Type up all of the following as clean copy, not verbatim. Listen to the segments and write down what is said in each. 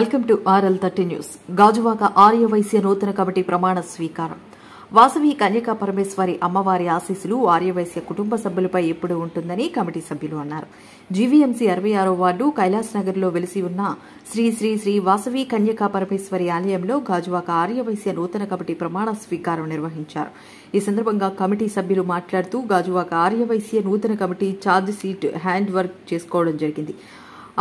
Welcome to RL30 news. Gajuwaka Aryavysya నూతన committee ప్రమాణ స్వీకారం. వాసవి కన్యకా పరమేశ్వరి అమ్మవారి ఆశీస్సులు ఆర్యవైశ్య కుటుంబ సభ్యులపై ఎప్పుడూ ఉంటుందని కమిటీ సభ్యులు అన్నారు. జీవీఎంసీ 66వ వార్డు కైలాస్ నగర్ లో వెలిసి ఉన్న శ్రీ శ్రీ శ్రీ వాసవి కన్యకా పరమేశ్వరి ఆలయంలో గాజువాక ఆర్యవైశ్య నూతన కమిటీ ప్రమాణ స్వీకారం నిర్వహించారు. ఈ సందర్భంగా కమిటీ సభ్యులు మాట్లాడుతూ గాజువాక ఆర్యవైశ్య నూతన committee charge sheet hand work చేసుకోవడం జరిగింది.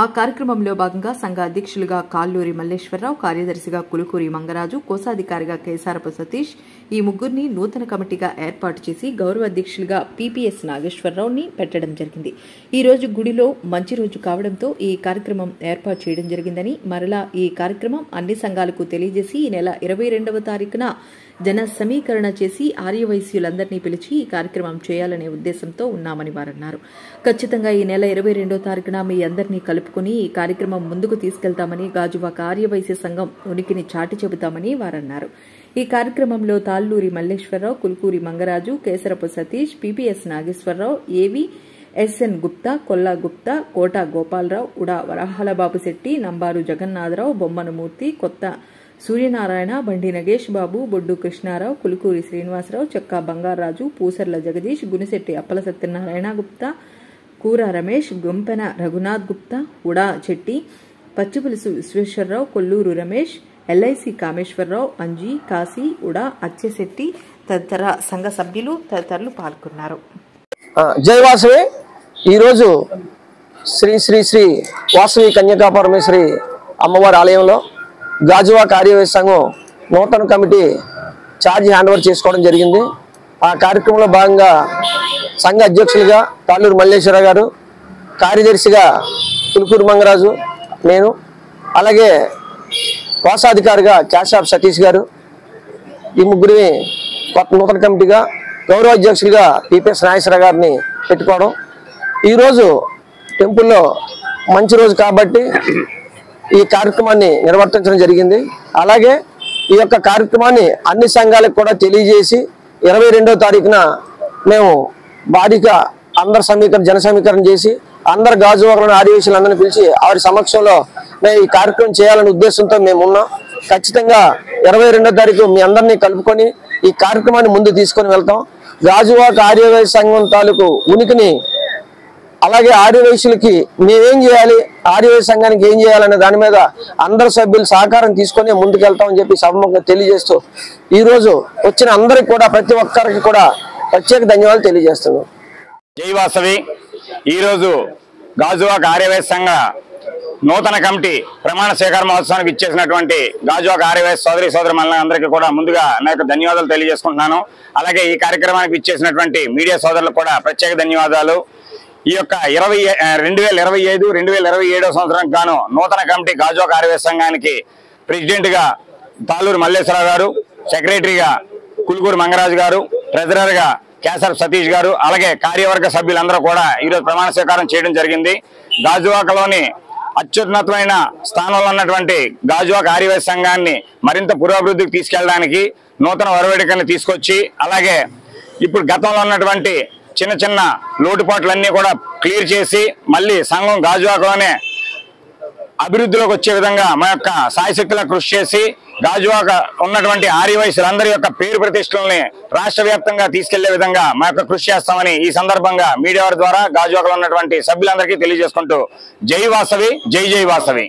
ఆ కార్యక్రమంలో భాగంగా సంఘ అధ్యక్షులుగా కాల్లూరి మల్లేశ్వరరావు, కార్యదర్శిగా కులుకూరి మంగరాజు, కోశాధికారిగా కేసారపు సతీష్ ఈ ముగ్గురిని నూతన కమిటీగా ఏర్పాటు చేసి గౌరవ అధ్యక్షులుగా PPS నాగేశ్వరరావుని పెట్టడం జరిగింది. ఈ రోజు గుడిలో మంచి రోజు కావడంతో ఈ కార్యక్రమం ఏర్పాటు చేయడం జరిగిందని, మరలా ఈ కార్యక్రమం అన్ని సంఘాలకు తెలియజేసి ఈ నెల 22వ తారీఖున జన సమీకరణ చేసి ఆర్యవైశ్యులందరినీ పిలిచి ఈ కార్యక్రమం చేయాలనే ఉద్దేశంతో ఉన్నామని వారన్నారు. ఖచ్చితంగా ఈ నెల 22వ తారీఖున మీ అందరినీ కలుపుకుని ఈ కార్యక్రమం ముందుకు తీసుకెళ్తామని, గాజువాక ఆర్యవైశ్య సంఘం ఉనికిని చాటి చెబుతామని వారన్నారు. ఈ కార్యక్రమంలో తాళ్ళూరి మల్లేశ్వరరావు, కులుకూరి మంగరాజు, కేసరపు సతీష్, PPS నాగేశ్వరరావు, ఏవి SN గుప్తా, కొల్లా గుప్తా, కోట గోపాలరావు, ఉడా వరహాలబాబు శెట్టి, నంబారు జగన్నాథరావు, బొమ్మనమూర్తి, కొత్త సూర్యనారాయణ, బండి నగేష్ బాబు, బొడ్డు కృష్ణారావు, కులుకూరి శ్రీనివాసరావు, చెక్కా బంగారాజు, పూసర్ల జగదీష్, గునిశెట్టి అప్పల సత్యనారాయణ గుప్తా, కూర రమేష్, గొంపెన రఘునాథ్ గుప్తా, ఉడా చెట్టి, పచ్చిపులుసు విశ్వేశ్వరరావు, కొల్లూరు రమేష్, LIC కామేశ్వరరావు, అంజీ, కాశీ, ఉడా అచ్చెశెట్టి తదితర సంఘ సభ్యులు తదితరులు పాల్గొన్నారు. జై వాసవి. ఈరోజు శ్రీ శ్రీ శ్రీ వాసవి కన్యకా పరమేశ్వరి అమ్మవారి ఆలయంలో గాజువాక ఆర్యవైశ్య సంఘం నూతన కమిటీ ఛార్జ్ హ్యాండ్ ఓవర్ చేసుకోవడం జరిగింది. ఆ కార్యక్రమంలో భాగంగా సంఘ అధ్యక్షులుగా తాళ్ళూరు మల్లేశ్వర గారు, కార్యదర్శిగా కులుకూరు మంగరాజు, నేను, అలాగే కోశాధికారిగా కేసారపు సతీష్ గారు, ఈ ముగ్గురిని కొత్త నూతన కమిటీగా గౌరవ అధ్యక్షులుగా PPS నాగేశ్వర గారిని పెట్టుకోవడం. ఈరోజు టెంపుల్లో మంచి రోజు కాబట్టి ఈ కార్యక్రమాన్ని నిర్వర్తించడం జరిగింది. అలాగే ఈ యొక్క కార్యక్రమాన్ని అన్ని సంఘాలకు కూడా తెలియజేసి 22వ తారీఖున మేము భారీగా జన సమీకరణ చేసి అందరు గాజువాకలోని ఆర్యవైశ్యులందరినీ పిలిచి వారి సమక్షంలో మేము ఈ కార్యక్రమం చేయాలనే ఉద్దేశంతో మేము ఉన్నాం. ఖచ్చితంగా 22వ తారీఖు మీ అందరినీ కలుపుకొని ఈ కార్యక్రమాన్ని ముందు తీసుకొని వెళ్తాం. గాజువాక ఆర్యవైశ్య సంఘం తాలూకు ఉనికిని, అలాగే ఆర్యవైశ్యులకి మేమేం చేయాలి, ఆర్యవైశ్య సంఘానికి ఏం చేయాలనే దాని మీద అందరు సభ్యులు సహకారం తీసుకొని ముందుకెళ్తామని చెప్పి సభముఖంగా తెలియజేస్తూ ఈరోజు వచ్చిన అందరికి కూడా ప్రతి ఒక్కరికి కూడా ప్రత్యేక ధన్యవాదాలు తెలియజేస్తున్నాం. జై వాసవి. ఈరోజు గాజువాక ఆర్యవైశ్య సంఘ నూతన కమిటీ ప్రమాణ స్వీకార మహోత్సవానికి ఇచ్చేసినటువంటి గాజువాక ఆర్యవైశ్య సోదరి సోదరులందరికీ కూడా ముందుగా నా యొక్క ధన్యవాదాలు తెలియజేసుకుంటున్నాను. అలాగే ఈ కార్యక్రమానికి ఇచ్చేసినటువంటి మీడియా సోదరులకు కూడా ప్రత్యేక ధన్యవాదాలు. ఈ యొక్క 2025-2027 సంవత్సరానికి గాను నూతన కమిటీ గాజువాక ఆర్యవైశ్య సంఘానికి ప్రెసిడెంట్ గా తాళ్ళూరు మల్లేశ్వరరావు గారు, సెక్రటరీగా కులుకూరు మంగరాజు గారు, ట్రెజరర్ గా కేసారపు సతీష్ గారు, అలాగే కార్యవర్గ సభ్యులందరూ కూడా ఈరోజు ప్రమాణ స్వీకారం చేయడం జరిగింది. గాజువాకలోని అత్యున్నతమైన స్థానంలో ఉన్నటువంటి గాజువాక ఆర్యవైశ్య సంఘాన్ని మరింత పురోభివృద్ధికి తీసుకెళ్ళడానికి నూతన వరవేడికల్ని తీసుకొచ్చి, అలాగే ఇప్పుడు గతంలో ఉన్నటువంటి చిన్న చిన్న లోటుపాట్లన్నీ కూడా క్లియర్ చేసి మళ్ళీ సంఘం గాజువాకలోనే అభివృద్ధిలోకి వచ్చే విధంగా మా యొక్క సాయశక్తుల కృషి చేసి గాజువాక ఉన్నటువంటి ఆర్యవైశ్యులందరి యొక్క పేరు ప్రతిష్టలని రాష్ట్ర వ్యాప్తంగా తీసుకెళ్లే విధంగా మా యొక్క కృషి చేస్తామని ఈ సందర్భంగా మీడియా ద్వారా గాజువాకలో ఉన్నటువంటి సభ్యులందరికీ తెలియజేసుకుంటూ జై వాసవి, జై జై వాసవి.